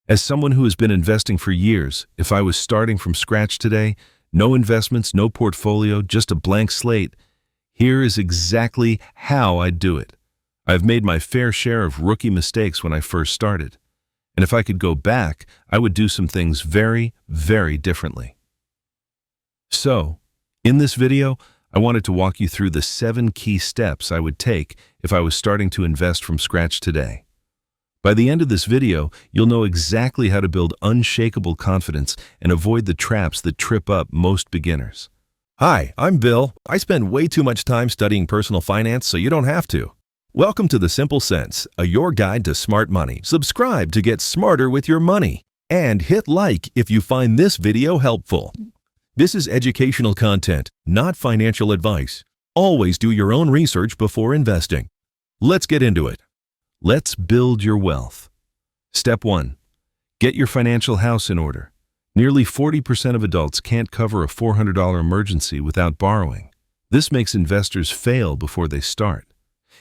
As someone who has been investing for years, if I was starting from scratch today, no investments, no portfolio, just a blank slate, here is exactly how I'd do it. I've made my fair share of rookie mistakes when I first started. And if I could go back, I would do some things very, very differently. So, in this video, I wanted to walk you through the 7 key steps I would take if I was starting to invest from scratch today. By the end of this video, you'll know exactly how to build unshakable confidence and avoid the traps that trip up most beginners. Hi, I'm Bill. I spend way too much time studying personal finance, so you don't have to. Welcome to The Simple Sense, your guide to smart money. Subscribe to get smarter with your money. And hit like if you find this video helpful. This is educational content, not financial advice. Always do your own research before investing. Let's get into it. Let's build your wealth. Step 1. Get your financial house in order. Nearly 40% of adults can't cover a $400 emergency without borrowing. This makes investors fail before they start.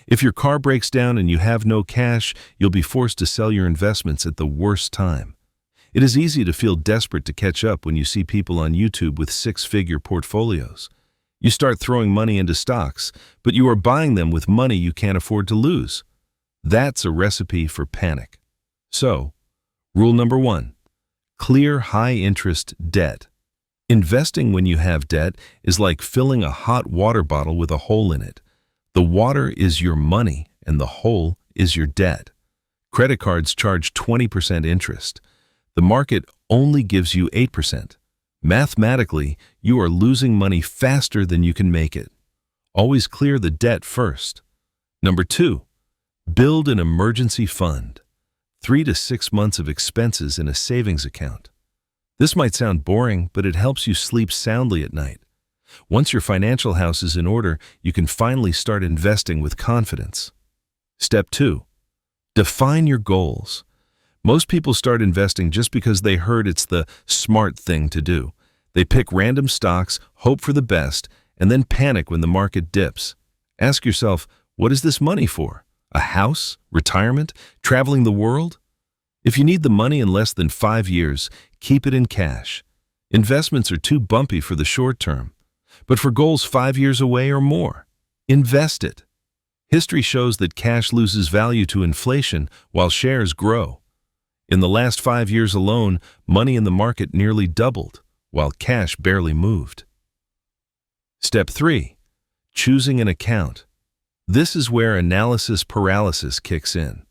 If your car breaks down and you have no cash, you'll be forced to sell your investments at the worst time. It is easy to feel desperate to catch up when you see people on YouTube with 6-figure portfolios. You start throwing money into stocks, but you are buying them with money you can't afford to lose. That's a recipe for panic. So, rule number 1, clear high-interest debt. Investing when you have debt is like filling a hot water bottle with a hole in it. The water is your money and the hole is your debt. Credit cards charge 20% interest. The market only gives you 8%. Mathematically, you are losing money faster than you can make it. Always clear the debt first. Number 2, build an emergency fund. 3 to 6 months of expenses in a savings account. This might sound boring, but it helps you sleep soundly at night. Once your financial house is in order, you can finally start investing with confidence. Step 2, define your goals. Most people start investing just because they heard it's the smart thing to do. They pick random stocks, hope for the best, and then panic when the market dips. Ask yourself, what is this money for? A house? Retirement? Traveling the world? If you need the money in less than 5 years, keep it in cash. Investments are too bumpy for the short term. But for goals 5 years away or more, invest it. History shows that cash loses value to inflation while shares grow. In the last 5 years alone, money in the market nearly doubled, while cash barely moved. Step 3, choosing an account. This is where analysis paralysis kicks in.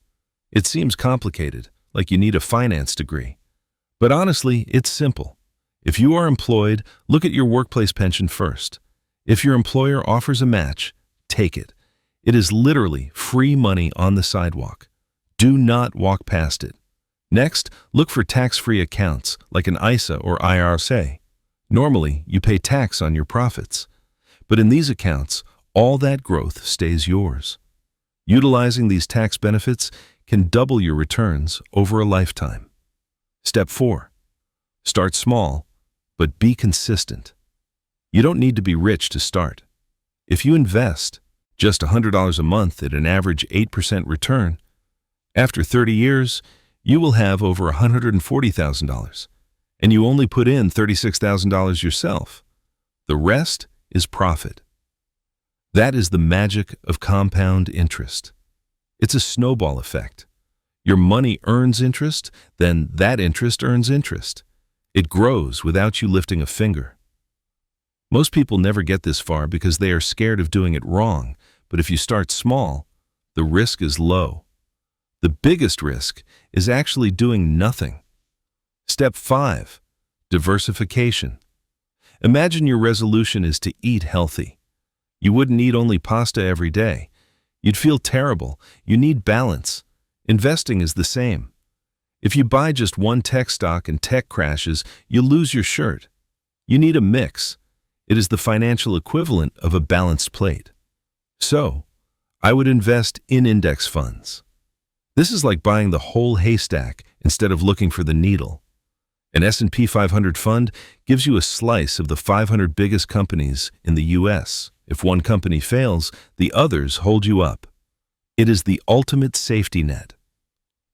It seems complicated, like you need a finance degree. But honestly, it's simple. If you are employed, look at your workplace pension first. If your employer offers a match, take it. It is literally free money on the sidewalk. Do not walk past it. Next, look for tax-free accounts like an ISA or IRA. Normally, you pay tax on your profits. But in these accounts, all that growth stays yours. Utilizing these tax benefits can double your returns over a lifetime. Step 4, start small, but be consistent. You don't need to be rich to start. If you invest just $100 a month at an average 8% return, after 30 years, you will have over $140,000, and you only put in $36,000 yourself. The rest is profit. That is the magic of compound interest. It's a snowball effect. Your money earns interest, then that interest earns interest. It grows without you lifting a finger. Most people never get this far because they are scared of doing it wrong, but if you start small, the risk is low. The biggest risk is actually doing nothing. Step 5, diversification. Imagine your resolution is to eat healthy. You wouldn't eat only pasta every day. You'd feel terrible. You need balance. Investing is the same. If you buy just one tech stock and tech crashes, you'll lose your shirt. You need a mix. It is the financial equivalent of a balanced plate. So, I would invest in index funds. This is like buying the whole haystack instead of looking for the needle. An S&P 500 fund gives you a slice of the 500 biggest companies in the U.S. If one company fails, the others hold you up. It is the ultimate safety net.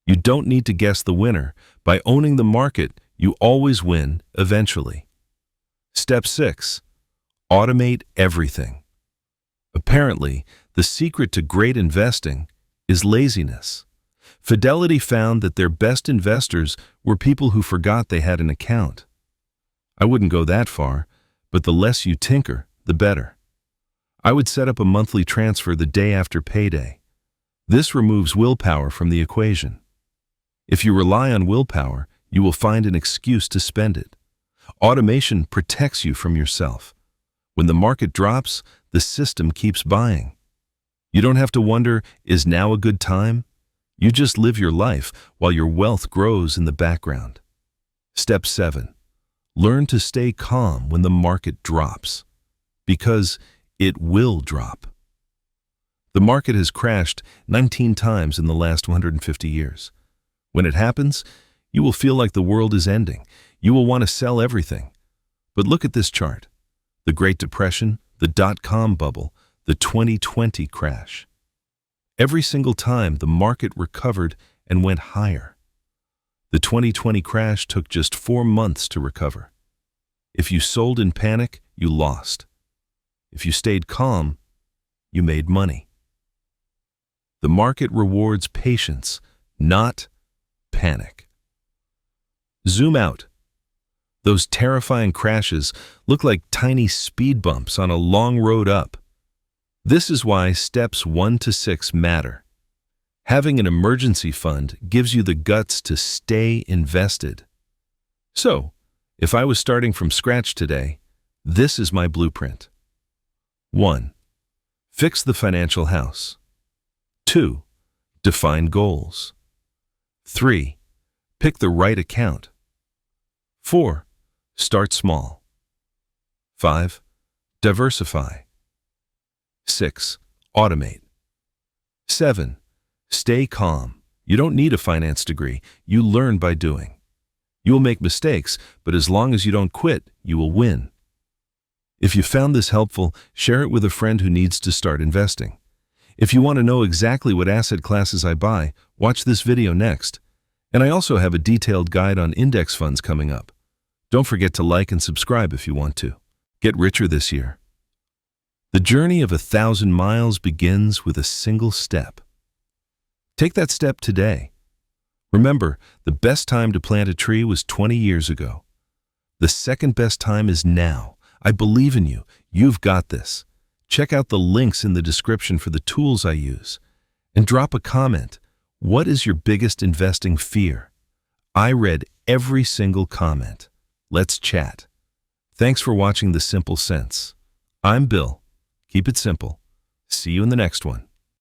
You don't need to guess the winner. By owning the market, you always win eventually. Step 6. Automate everything. Apparently, the secret to great investing is laziness. Fidelity found that their best investors were people who forgot they had an account. I wouldn't go that far, but the less you tinker, the better. I would set up a monthly transfer the day after payday. This removes willpower from the equation. If you rely on willpower, you will find an excuse to spend it. Automation protects you from yourself. When the market drops, the system keeps buying. You don't have to wonder, is now a good time? You just live your life while your wealth grows in the background. Step 7. Learn to stay calm when the market drops, because it will drop. The market has crashed 19 times in the last 150 years. When it happens, you will feel like the world is ending. You will want to sell everything. But look at this chart. The Great Depression, the dot-com bubble, the 2020 crash. Every single time the market recovered and went higher. The 2020 crash took just 4 months to recover. If you sold in panic, you lost. If you stayed calm, you made money. The market rewards patience, not panic. Zoom out. Those terrifying crashes look like tiny speed bumps on a long road up. This is why steps 1 to 6 matter. Having an emergency fund gives you the guts to stay invested. So, if I was starting from scratch today, this is my blueprint. 1. Fix the financial house. 2. Define goals. 3. Pick the right account. 4. Start small. 5. Diversify. 6. Automate. 7. Stay calm. You don't need a finance degree. You learn by doing. You will make mistakes, but as long as you don't quit, you will win. If you found this helpful, share it with a friend who needs to start investing. If you want to know exactly what asset classes I buy, watch this video next. And I also have a detailed guide on index funds coming up. Don't forget to like and subscribe if you want to. Get richer this year. The journey of 1,000 miles begins with a single step. Take that step today. Remember, the best time to plant a tree was 20 years ago. The second best time is now. I believe in you. You've got this. Check out the links in the description for the tools I use. And drop a comment. What is your biggest investing fear? I read every single comment. Let's chat. Thanks for watching The Simple Sense. I'm Bill. Keep it simple. See you in the next one.